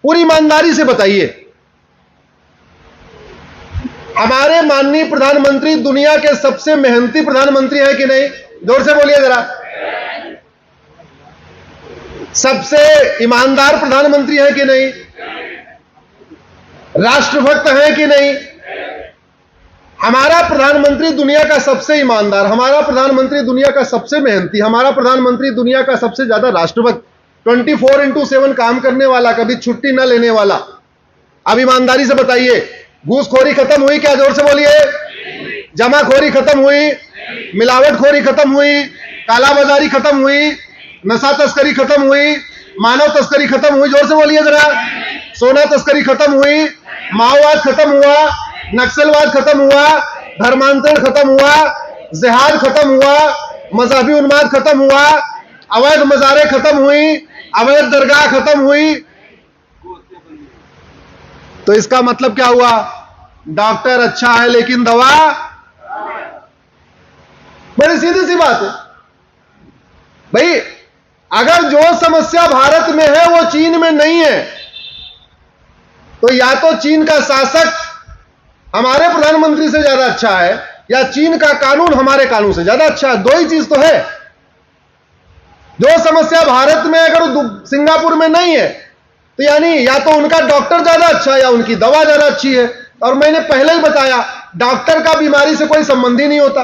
पूरी ईमानदारी से बताइए, हमारे माननीय प्रधानमंत्री दुनिया के सबसे मेहनती प्रधानमंत्री हैं कि नहीं? जोर से बोलिए जरा। सबसे ईमानदार प्रधानमंत्री हैं कि नहीं? राष्ट्रभक्त हैं कि नहीं? हमारा प्रधानमंत्री दुनिया का सबसे ईमानदार, हमारा प्रधानमंत्री दुनिया का सबसे मेहनती, हमारा प्रधानमंत्री दुनिया का सबसे ज्यादा राष्ट्रभक्त, 24/7 काम करने वाला, कभी छुट्टी न लेने वाला। अब ईमानदारी से बताइए, घूसखोरी खत्म हुई क्या? जोर से बोलिए। जमाखोरी खत्म हुई? मिलावटखोरी खत्म हुई? कालाबाजारी खत्म हुई? नशा तस्करी खत्म हुई? मानव तस्करी खत्म हुई? जोर से बोलिए जरा। सोना तस्करी खत्म हुई? माओवाद खत्म हुआ? नक्सलवाद खत्म हुआ? धर्मांतरण खत्म हुआ? जिहाद खत्म हुआ? मजहबी उन्माद खत्म हुआ? अवैध मजारें खत्म हुई? अवैध दरगाह खत्म हुई? तो इसका मतलब क्या हुआ? डॉक्टर अच्छा है लेकिन दवा, बड़ी सीधी सी बात है भाई। अगर जो समस्या भारत में है वो चीन में नहीं है, तो या तो चीन का शासक हमारे प्रधानमंत्री से ज्यादा अच्छा है, या चीन का कानून हमारे कानून से ज्यादा अच्छा है। दो ही चीज तो है। जो समस्या भारत में अगर सिंगापुर में नहीं है, तो यानी या तो उनका डॉक्टर ज्यादा अच्छा है या उनकी दवा ज्यादा अच्छी है। और मैंने पहले ही बताया, डॉक्टर का बीमारी से कोई संबंध ही नहीं होता,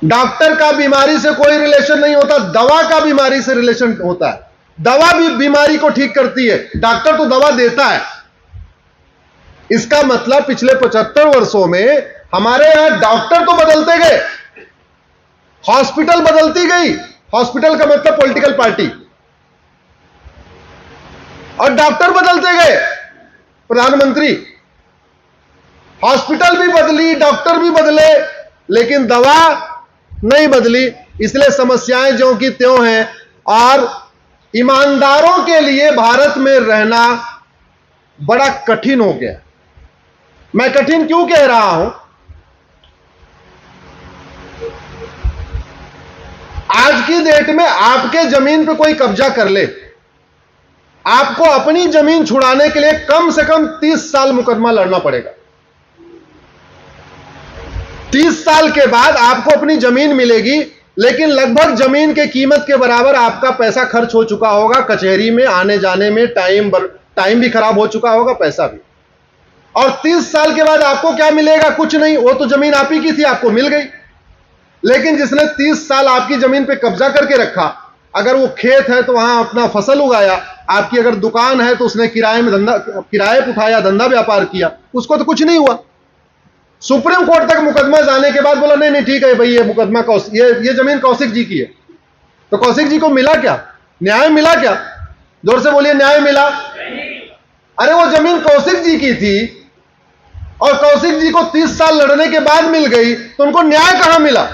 डॉक्टर का बीमारी से कोई रिलेशन नहीं होता, दवा का बीमारी से रिलेशन होता है। दवा भी बीमारी को ठीक करती है, डॉक्टर तो दवा देता है। इसका मतलब पिछले 75 वर्षों में हमारे यहां डॉक्टर तो बदलते गए, हॉस्पिटल बदलती गई। हॉस्पिटल का मतलब पॉलिटिकल पार्टी, और डॉक्टर बदलते गए, प्रधानमंत्री। हॉस्पिटल भी बदली, डॉक्टर भी बदले, लेकिन दवा नहीं बदली। इसलिए समस्याएं ज्यों की त्यों हैं। और ईमानदारों के लिए भारत में रहना बड़ा कठिन हो गया। मैं कठिन क्यों कह रहा हूं? आज की डेट में आपके जमीन पे कोई कब्जा कर ले, आपको अपनी जमीन छुड़ाने के लिए कम से कम 30 साल मुकदमा लड़ना पड़ेगा। 30 साल के बाद आपको अपनी जमीन मिलेगी, लेकिन लगभग जमीन के कीमत के बराबर आपका पैसा खर्च हो चुका होगा, कचहरी में आने जाने में टाइम भी खराब हो चुका होगा, पैसा भी। और 30 साल के बाद आपको क्या मिलेगा? कुछ नहीं, वो तो जमीन आप ही की थी, आपको मिल गई। लेकिन जिसने 30 साल आपकी जमीन पे कब्जा करके रखा, अगर वो खेत है तो वहां अपना फसल उगाया, आपकी अगर दुकान है तो उसने किराए पे उठाया, धंधा व्यापार किया, उसको तो कुछ नहीं हुआ। सुप्रीम कोर्ट तक मुकदमा जाने के बाद बोला नहीं नहीं ठीक है भाई, ये मुकदमा ये जमीन कौशिक जी की है। तो कौशिक जी को मिला क्या? न्याय मिला क्या? जोर से बोलिए, न्याय मिला? अरे वो जमीन कौशिक जी की थी और कौशिक जी को 30 साल लड़ने के बाद मिल गई, तो उनको न्याय कहां मिला?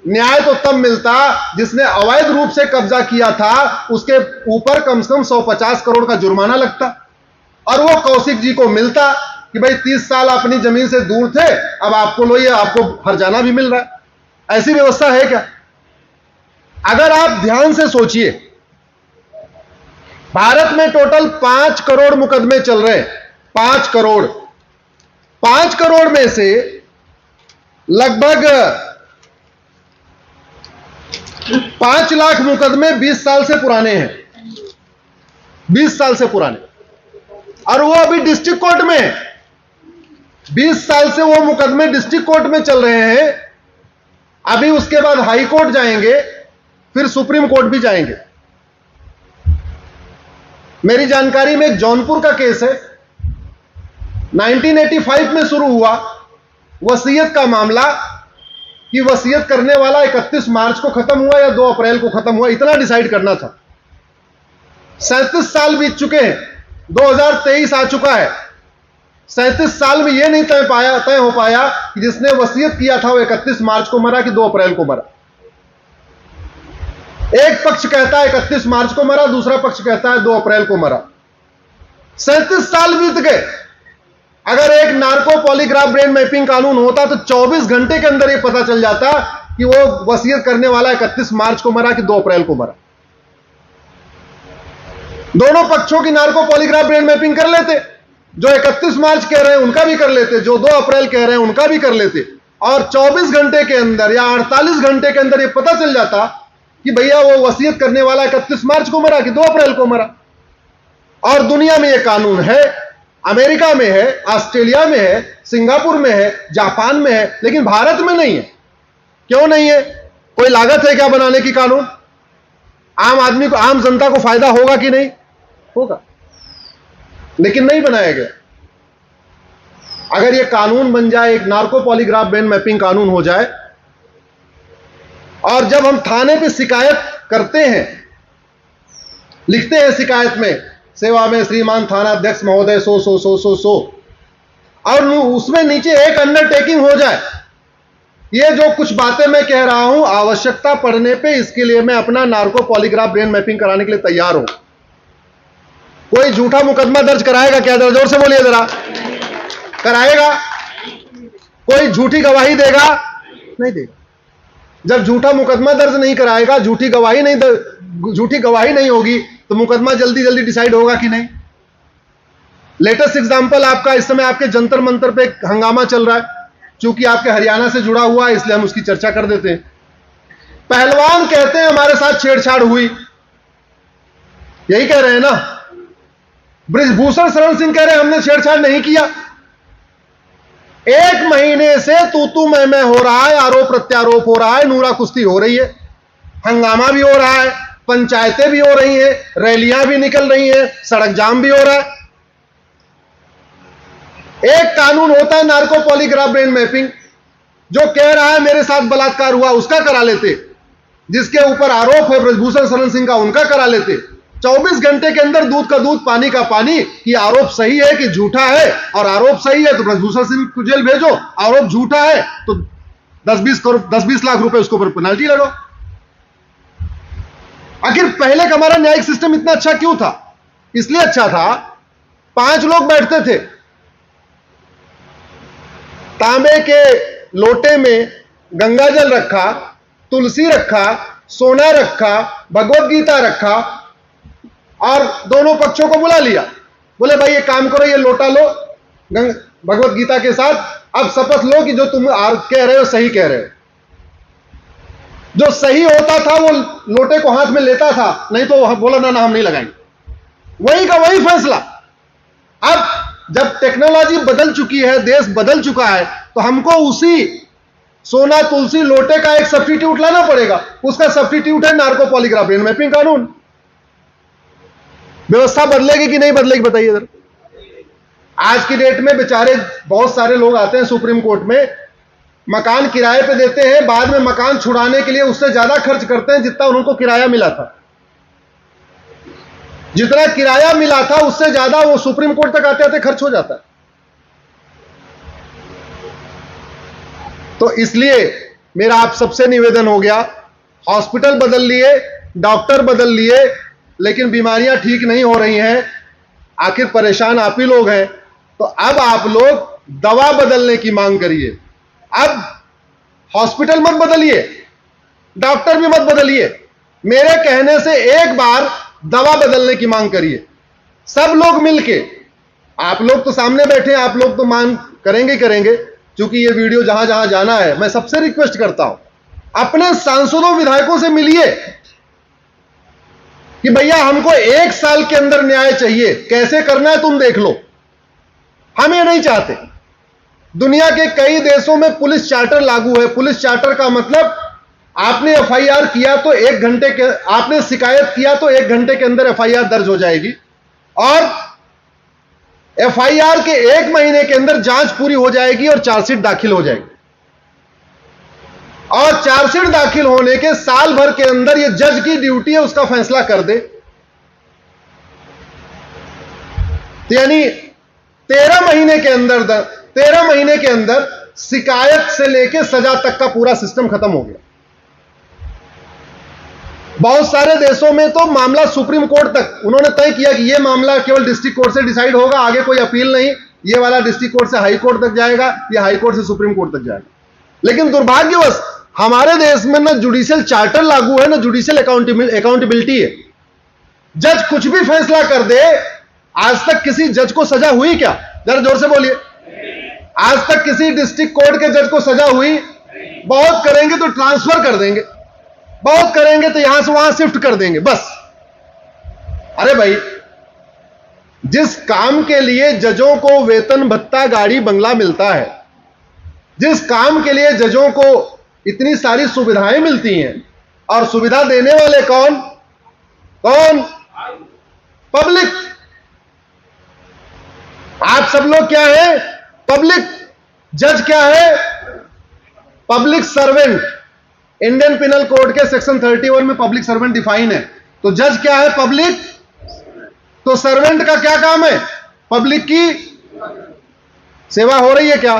न्याय तो तब मिलता जिसने अवैध रूप से कब्जा किया था, उसके ऊपर कम से कम 150 करोड़ का जुर्माना लगता, और वो कौशिक जी को मिलता कि भाई 30 साल अपनी जमीन से दूर थे, अब आपको लो, ये आपको हर्जाना भी मिल रहा है। ऐसी व्यवस्था है क्या? अगर आप ध्यान से सोचिए, भारत में टोटल 5 करोड़ मुकदमे चल रहे हैं। 5 करोड़। 5 करोड़ में से लगभग 5 लाख मुकदमे 20 साल से पुराने हैं, 20 साल से पुराने, और वो अभी डिस्ट्रिक्ट कोर्ट में है। 20 साल से वो मुकदमे डिस्ट्रिक्ट कोर्ट में चल रहे हैं। अभी उसके बाद हाई कोर्ट जाएंगे, फिर सुप्रीम कोर्ट भी जाएंगे। मेरी जानकारी में एक जौनपुर का केस है, 1985 में शुरू हुआ, वसीयत का मामला, कि वसीयत करने वाला 31 मार्च को खत्म हुआ या 2 अप्रैल को खत्म हुआ, इतना डिसाइड करना था। 37 साल बीत चुके हैं, 2023 आ चुका है। 37 साल में यह नहीं तय हो पाया कि जिसने वसीयत किया था वो 31 मार्च को मरा कि 2 अप्रैल को मरा। एक पक्ष कहता है 31 मार्च को मरा, दूसरा पक्ष कहता है 2 अप्रैल को मरा। 37 साल बीत गए। अगर एक नार्को पॉलीग्राफ ब्रेन मैपिंग कानून होता तो 24 घंटे के अंदर यह पता चल जाता कि वो वसीयत करने वाला 31 मार्च को मरा कि 2 अप्रैल को मरा। दोनों पक्षों की नार्को पॉलीग्राफ ब्रेन मैपिंग कर लेते, जो 31 मार्च कह रहे हैं उनका भी कर लेते, जो 2 अप्रैल कह रहे हैं उनका भी कर लेते, और 24 घंटे के अंदर या 48 घंटे के अंदर ये पता चल जाता कि भैया वो वसीयत करने वाला 31 मार्च को मरा कि 2 अप्रैल को मरा। और दुनिया में ये कानून है, अमेरिका में है, ऑस्ट्रेलिया में है, सिंगापुर में है, जापान में है, लेकिन भारत में नहीं है। क्यों नहीं है? कोई लागत है क्या बनाने की कानून? आम आदमी को, आम जनता को फायदा होगा कि नहीं होगा? लेकिन नहीं बनाया गया। अगर यह कानून बन जाए, एक नार्को पॉलीग्राफ ब्रेन मैपिंग कानून हो जाए, और जब हम थाने पे शिकायत करते हैं, लिखते हैं शिकायत में, सेवा में श्रीमान थाना अध्यक्ष महोदय सो, और उसमें नीचे एक अंडरटेकिंग हो जाए, ये जो कुछ बातें मैं कह रहा हूं, आवश्यकता पड़ने पे इसके लिए मैं अपना नार्को पॉलीग्राफ ब्रेन मैपिंग कराने के लिए तैयार हूं। कोई झूठा मुकदमा दर्ज कराएगा क्या? जरा जोर से बोलिए जरा। कराएगा? कोई झूठी गवाही देगा? नहीं देगा। जब झूठा मुकदमा दर्ज नहीं कराएगा, झूठी गवाही नहीं होगी, तो मुकदमा जल्दी जल्दी डिसाइड होगा कि नहीं? लेटेस्ट एग्जांपल आपका, इस समय आपके जंतर मंतर पे हंगामा चल रहा है, चूंकि आपके हरियाणा से जुड़ा हुआ है इसलिए हम उसकी चर्चा कर देते हैं। पहलवान कहते हैं हमारे साथ छेड़छाड़ हुई, यही कह रहे हैं ना? बृजभूषण शरण सिंह कह रहे हैं हमने छेड़छाड़ नहीं किया। 1 महीने से तू मैं हो रहा है, आरोप प्रत्यारोप हो रहा है, नूरा कुश्ती हो रही है, हंगामा भी हो रहा है, पंचायतें भी हो रही हैं, रैलियां भी निकल रही हैं, सड़क जाम भी हो रहा है। एक कानून होता है नार्को पॉलीग्राफ ब्रेन मैपिंग, जो कह रहा है मेरे साथ बलात्कार हुआ उसका करा लेते, जिसके ऊपर आरोप है बृजभूषण शरण सिंह का उनका करा लेते। 24 घंटे के अंदर दूध का दूध पानी का पानी, कि आरोप सही है कि झूठा है, और आरोप सही है तो बृजभूषण सिंह को जेल भेजो, आरोप झूठा है तो 10-20 लाख रुपए उसके ऊपर पेनल्टी लगाओ। आखिर पहले का हमारा न्यायिक सिस्टम इतना अच्छा क्यों था? इसलिए अच्छा था, 5 लोग बैठते थे, तांबे के लोटे में गंगाजल रखा, तुलसी रखा, सोना रखा, भगवत गीता रखा, और दोनों पक्षों को बुला लिया, बोले भाई ये काम करो, ये लोटा लो भगवत गीता के साथ, अब शपथ लो कि जो तुम कह रहे हो सही कह रहे हो। जो सही होता था वो लोटे को हाथ में लेता था, नहीं तो बोला ना हम नहीं लगाएंगे, वही का वही फैसला। अब जब टेक्नोलॉजी बदल चुकी है, देश बदल चुका है, तो हमको उसी सोना तुलसी लोटे का एक सब्स्टिट्यूट लाना पड़ेगा। उसका सब्स्टिट्यूट है नार्को पॉलीग्राफ ब्रेन मैपिंग कानून। व्यवस्था बदलेगी कि नहीं बदलेगी बताइए इधर। आज की डेट में बेचारे बहुत सारे लोग आते हैं सुप्रीम कोर्ट में, मकान किराए पे देते हैं, बाद में मकान छुड़ाने के लिए उससे ज्यादा खर्च करते हैं जितना उनको किराया मिला था। जितना किराया मिला था उससे ज्यादा वो सुप्रीम कोर्ट तक आते आते खर्च हो जाता है। तो इसलिए मेरा आप सबसे निवेदन हो गया, हॉस्पिटल बदल लिए, डॉक्टर बदल लिए, लेकिन बीमारियां ठीक नहीं हो रही हैं। आखिर परेशान आप ही लोग हैं, तो अब आप लोग दवा बदलने की मांग करिए। अब हॉस्पिटल मत बदलिए, डॉक्टर भी मत बदलिए, मेरे कहने से एक बार दवा बदलने की मांग करिए। सब लोग मिलके, आप लोग तो सामने बैठे हैं, आप लोग तो मांग करेंगे, क्योंकि ये वीडियो जहां जहां जाना है, मैं सबसे रिक्वेस्ट करता हूं, अपने सांसदों विधायकों से मिलिए कि भैया हमको 1 साल के अंदर न्याय चाहिए, कैसे करना है तुम देख लो। हम ये नहीं चाहते। दुनिया के कई देशों में पुलिस चार्टर लागू है। पुलिस चार्टर का मतलब आपने एफआईआर किया तो 1 घंटे के, आपने शिकायत किया तो 1 घंटे के अंदर एफआईआर दर्ज हो जाएगी, और एफआईआर के 1 महीने के अंदर जांच पूरी हो जाएगी और चार्जशीट दाखिल हो जाएगी। और चार्जशीट दाखिल होने के साल भर के अंदर यह जज की ड्यूटी है उसका फैसला कर दे। यानी 13 महीने के अंदर शिकायत से लेकर सजा तक का पूरा सिस्टम खत्म हो गया। बहुत सारे देशों में तो मामला सुप्रीम कोर्ट तक उन्होंने तय किया कि यह मामला केवल डिस्ट्रिक्ट कोर्ट से डिसाइड होगा, आगे कोई अपील नहीं, यह वाला डिस्ट्रिक्ट कोर्ट से हाई कोर्ट तक जाएगा, यह हाई कोर्ट से सुप्रीम कोर्ट तक जाएगा। लेकिन दुर्भाग्यवश हमारे देश में ना जुडिशियल चार्टर लागू है, ना जुडिशियल अकाउंटेबिलिटी है। जज कुछ भी फैसला कर दे। आज तक किसी जज को सजा हुई क्या? जरा जोर से बोलिए। आज तक किसी डिस्ट्रिक्ट कोर्ट के जज को सजा हुई? बहुत करेंगे तो ट्रांसफर कर देंगे, बहुत करेंगे तो यहां से वहां शिफ्ट कर देंगे, बस। अरे भाई, जिस काम के लिए जजों को वेतन भत्ता गाड़ी बंगला मिलता है, जिस काम के लिए जजों को इतनी सारी सुविधाएं मिलती हैं, और सुविधा देने वाले कौन कौन? पब्लिक। आप सब लोग क्या है? पब्लिक। जज क्या है? Public servant. Indian penal code के सेक्शन 31 में पब्लिक सर्वेंट डिफाइन है। तो जज क्या है? पब्लिक। तो सर्वेंट का क्या काम है? पब्लिक की सेवा। हो रही है क्या?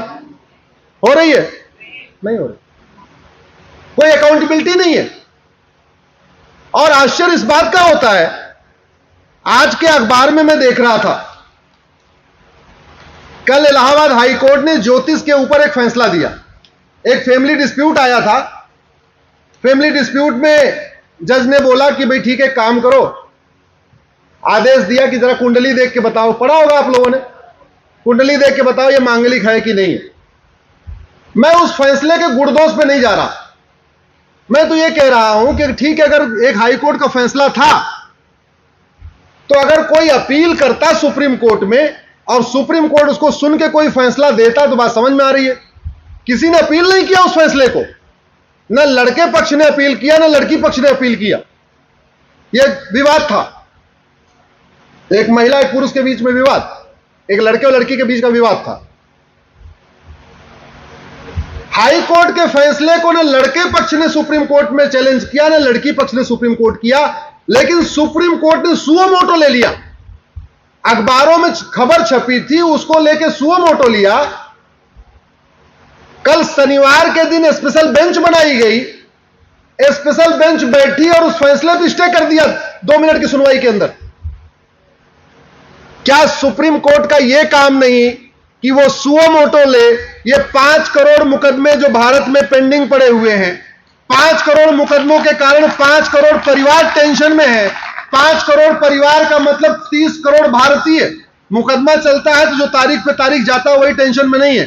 हो रही है? नहीं हो रही। कोई अकाउंटेबिलिटी नहीं है। और आश्चर्य इस बात का होता है, आज के अखबार में मैं देख रहा था, कल इलाहाबाद हाई कोर्ट ने ज्योतिष के ऊपर एक फैसला दिया। एक फैमिली डिस्प्यूट आया था। फैमिली डिस्प्यूट में जज ने बोला कि भाई ठीक है, काम करो। आदेश दिया कि जरा कुंडली देख के बताओ। पढ़ा होगा आप लोगों ने, कुंडली देख के बताओ ये मांगलिक है कि नहीं है। मैं उस फैसले के गुड़दोष पे नहीं जा रहा। मैं तो ये कह रहा हूं कि ठीक है, अगर एक हाई कोर्ट का फैसला था, तो अगर कोई अपील करता सुप्रीम कोर्ट में और सुप्रीम कोर्ट उसको सुन के कोई फैसला देता, तो बात समझ में आ रही है। किसी ने अपील नहीं किया उस फैसले को। न लड़के पक्ष ने अपील किया, न लड़की पक्ष ने अपील किया। यह विवाद था, एक महिला एक पुरुष के बीच में विवाद, एक लड़के और लड़की के बीच का विवाद था। हाई कोर्ट के फैसले को न लड़के पक्ष ने सुप्रीम कोर्ट में चैलेंज किया, न लड़की पक्ष ने सुप्रीम कोर्ट किया, लेकिन सुप्रीम कोर्ट ने सुओ मोटो ले लिया। अखबारों में खबर छपी थी, उसको लेके सुओ मोटो लिया। कल शनिवार के दिन स्पेशल बेंच बनाई गई। स्पेशल बेंच बैठी और उस फैसले पर स्टे कर दिया 2 मिनट की सुनवाई के अंदर। क्या सुप्रीम कोर्ट का यह काम नहीं कि वो सुओ मोटो ले? ये 5 करोड़ मुकदमे जो भारत में पेंडिंग पड़े हुए हैं, 5 करोड़ मुकदमों के कारण 5 करोड़ परिवार टेंशन में है। 5 करोड़ परिवार का मतलब 30 करोड़ भारतीय। मुकदमा चलता है तो जो तारीख पे तारीख जाता है वही टेंशन में नहीं है।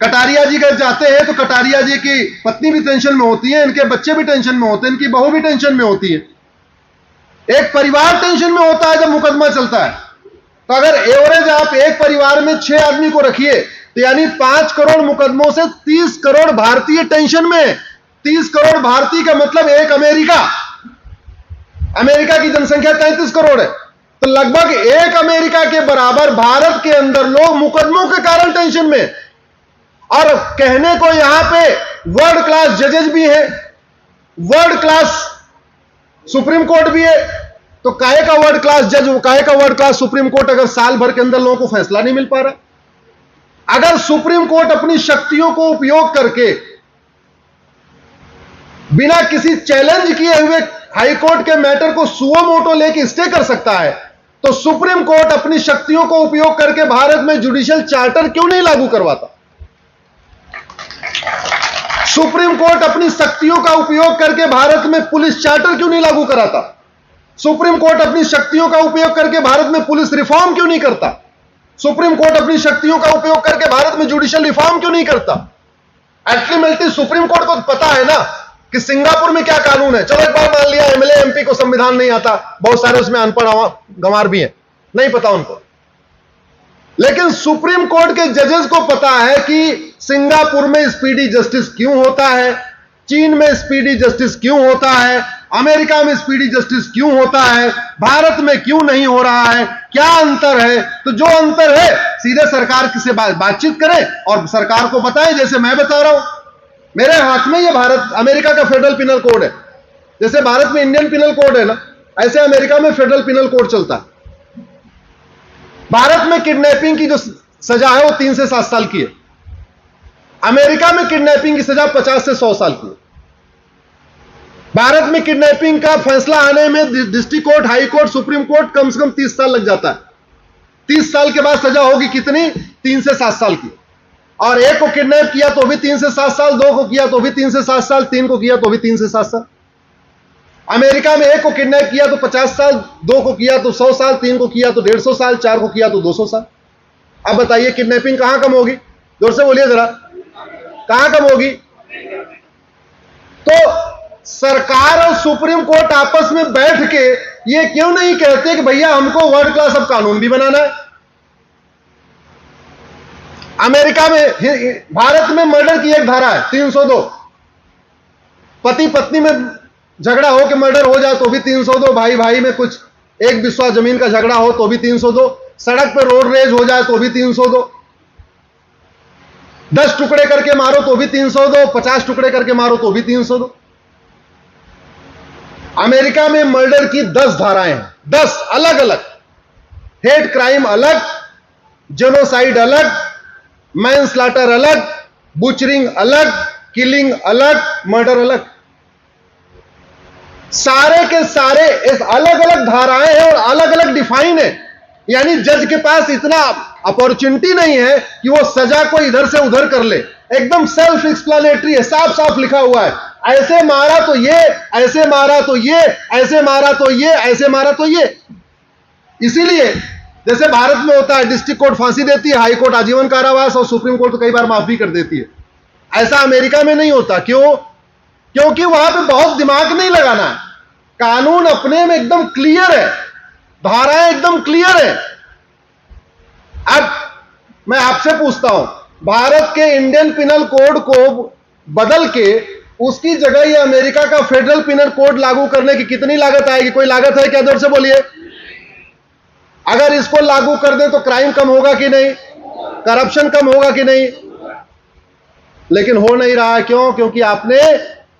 कटारिया जी घर जाते हैं तो कटारिया जी की पत्नी भी टेंशन में होती है, इनके बच्चे भी टेंशन में होते हैं, इनकी बहू भी टेंशन में होती है। एक परिवार टेंशन में होता है जब मुकदमा चलता है। तो अगर एवरेज आप एक परिवार में 6 आदमी को रखिए, तो यानी 5 करोड़ मुकदमों से 30 करोड़ भारतीय टेंशन में। 30 करोड़ भारतीय का मतलब एक अमेरिका। अमेरिका की जनसंख्या 33 करोड़ है, तो लगभग एक अमेरिका के बराबर भारत के अंदर लोग मुकदमों के कारण टेंशन में। और कहने को यहां पे वर्ल्ड क्लास जजेस भी हैं, वर्ल्ड क्लास सुप्रीम कोर्ट भी है। तो काहे का वर्ल्ड क्लास जज, काहे का वर्ल्ड क्लास सुप्रीम कोर्ट, अगर साल भर के अंदर लोगों को फैसला नहीं मिल पा रहा। अगर सुप्रीम कोर्ट अपनी शक्तियों को उपयोग करके बिना किसी चैलेंज किए हुए हाई कोर्ट के मैटर को सुओ मोटो लेके स्टे कर सकता है, तो सुप्रीम कोर्ट अपनी शक्तियों को उपयोग करके भारत में जुडिशियल चार्टर क्यों नहीं लागू करवाता? सुप्रीम कोर्ट अपनी शक्तियों का उपयोग करके भारत में पुलिस चार्टर क्यों नहीं लागू कराता? सुप्रीम कोर्ट अपनी शक्तियों का उपयोग करके भारत में पुलिस रिफॉर्म क्यों नहीं करता? सुप्रीम कोर्ट अपनी शक्तियों का उपयोग करके भारत में जुडिशियल रिफॉर्म क्यों नहीं करता? अल्टीमेटली सुप्रीम कोर्ट को पता है ना कि सिंगापुर में क्या कानून है। चलो एक बार मान लिया एमएलए एमपी को संविधान नहीं आता, बहुत सारे उसमें अनपढ़ गंवार भी हैं, नहीं पता उनको। लेकिन सुप्रीम कोर्ट के जजेस को पता है कि सिंगापुर में स्पीडी जस्टिस क्यों होता है, चीन में स्पीडी जस्टिस क्यों होता है, अमेरिका में स्पीडी जस्टिस क्यों होता है, भारत में क्यों नहीं हो रहा है, क्या अंतर है। तो जो अंतर है सीधे सरकार से बातचीत करें और सरकार को बताएं, जैसे मैं बता रहा हूं। मेरे हाथ में ये भारत अमेरिका का फेडरल पिनल कोड है। जैसे भारत में इंडियन पिनल कोड है ना, ऐसे अमेरिका में फेडरल पिनल कोड चलता है। भारत में किडनैपिंग की जो सजा है वो 3 से 7 साल की है। अमेरिका में किडनैपिंग की सजा 50 से 100 साल की है। भारत में किडनैपिंग का फैसला आने में district court, high court, supreme court कम से कम 30 साल लग जाता है। 30 साल के बाद सजा होगी कितनी? 3 से 7 साल की। और एक को किडनैप किया तो भी 3 से 7 साल, 2 को किया तो भी 3 से 7 साल, 3 को किया तो भी 3 से 7 साल। अमेरिका में एक को किडनैप किया तो 50 साल, दो को किया तो 100 साल, तीन को किया तो 150 साल, चार को किया तो 200 साल। अब बताइए किडनैपिंग कहां कम होगी? जोर से बोलिए जरा, कहां कम होगी? तो सरकार और सुप्रीम कोर्ट आपस में बैठ के ये क्यों नहीं कहते कि भैया हमको वर्ल्ड क्लास अब कानून भी बनाना है? अमेरिका में, भारत में मर्डर की एक धारा है 302। पति पत्नी में झगड़ा हो के मर्डर हो जाए तो भी 302, भाई भाई में कुछ एक बिस्वा जमीन का झगड़ा हो तो भी 302, सड़क पर रोड रेज हो जाए तो भी 302, 10 टुकड़े करके मारो तो भी 302, 50 टुकड़े करके मारो तो भी 302। अमेरिका में मर्डर की 10 धाराएं हैं, 10 अलग अलग। हेट क्राइम अलग, जेनोसाइड अलग, मैनस्लॉटर अलग, बुचरिंग अलग, किलिंग अलग, मर्डर अलग। सारे के सारे इस अलग अलग धाराएं हैं और अलग अलग डिफाइन है। यानी जज के पास इतना अपॉर्चुनिटी नहीं है कि वो सजा को इधर से उधर कर ले। एकदम सेल्फ एक्सप्लेनेटरी है, साफ साफ लिखा हुआ है, ऐसे मारा तो ये, ऐसे मारा तो ये, ऐसे मारा तो ये, ऐसे मारा तो ये। इसीलिए जैसे भारत में होता है डिस्ट्रिक्ट कोर्ट फांसी देती है, हाई कोर्ट आजीवन कारावास और सुप्रीम कोर्ट तो कई बार माफ भी कर देती है। ऐसा अमेरिका में नहीं होता। क्यों? क्योंकि वहां पे बहुत दिमाग नहीं लगाना है। कानून अपने में एकदम क्लियर है, धाराएं एकदम क्लियर है। अब मैं आपसे पूछता हूं, भारत के इंडियन पिनल कोड को बदल के उसकी जगह ये अमेरिका का फेडरल पिनल कोड लागू करने की कितनी लागत आएगी? कोई लागत है क्या? जोर से बोलिए। अगर इसको लागू कर दे तो क्राइम कम होगा कि नहीं? करप्शन कम होगा कि नहीं? लेकिन हो नहीं रहा है। क्यों? क्योंकि आपने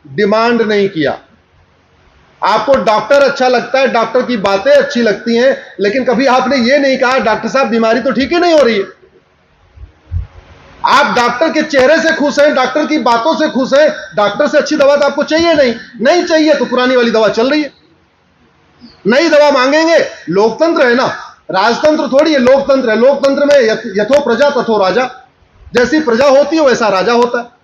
डिमांड नहीं किया। आपको डॉक्टर अच्छा लगता है, डॉक्टर की बातें अच्छी लगती हैं, लेकिन कभी आपने ये नहीं कहा डॉक्टर साहब बीमारी तो ठीक ही नहीं हो रही है। आप डॉक्टर के चेहरे से खुश हैं, डॉक्टर की बातों से खुश हैं, डॉक्टर से अच्छी दवा तो आपको चाहिए नहीं चाहिए तो पुरानी वाली दवा चल रही है, नई दवा मांगेंगे। लोकतंत्र है ना, राजतंत्र थोड़ी है, लोकतंत्र है। लोकतंत्र में यथो प्रजा तथो राजा, जैसी प्रजा होती है वैसा राजा होता है।